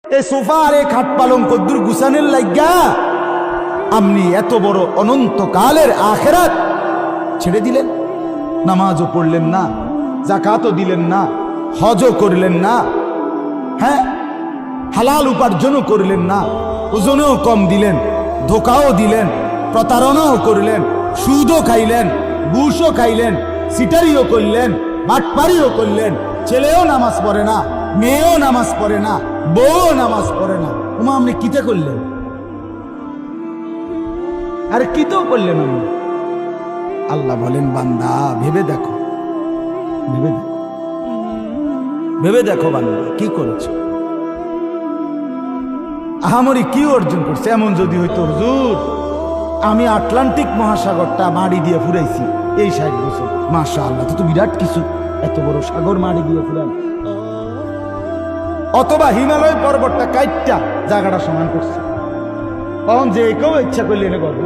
এই সোফা আর এই খাট পালঙ্ক কদ্দুর গুছানের লাগিয়া আপনি এত বড় অনন্তকালের আখেরাত ছেড়ে দিলেন। নামাজও পড়লেন না, যাকাতও দিলেন না, হজও করলেন না, হ্যাঁ হালাল উপার্জনও করলেন না, ওজনেও কম দিলেন, ধোকাও দিলেন, প্রতারণাও করলেন, সুদও খাইলেন, ঘুষও খাইলেন, সিটারিও করলেন, বাটপারিও করলেন। ছেলেও নামাজ পড়ে না, মেয়েও নামাজ পড়ে না, বউও নামাজ পড়ে না। ওমা আপনি কিতে করলেন? আরে কিতেও করলেন আপনি? আল্লাহ বলেন বান্দা ভেবে দেখো, ভেবে দেখো, ভেবে দেখো বান্দা কি করেছ, আহামরি কি অর্জন করছে। এমন যদি হইতো হুজুর আমি আটলান্টিক মহাসাগরটা মাড়ি দিয়ে ফুরাইছি এই 60 বছর, মাশাআল্লাহ, তো বিরাট কিছু, এত বড় সাগর মাড়ি দিয়ে ফুরান। অথবা হিমালয় পর্বতটা কাইটটা জায়গাটা সমান করছে, তখন যে কেউ ইচ্ছা করলে এনে গর্ব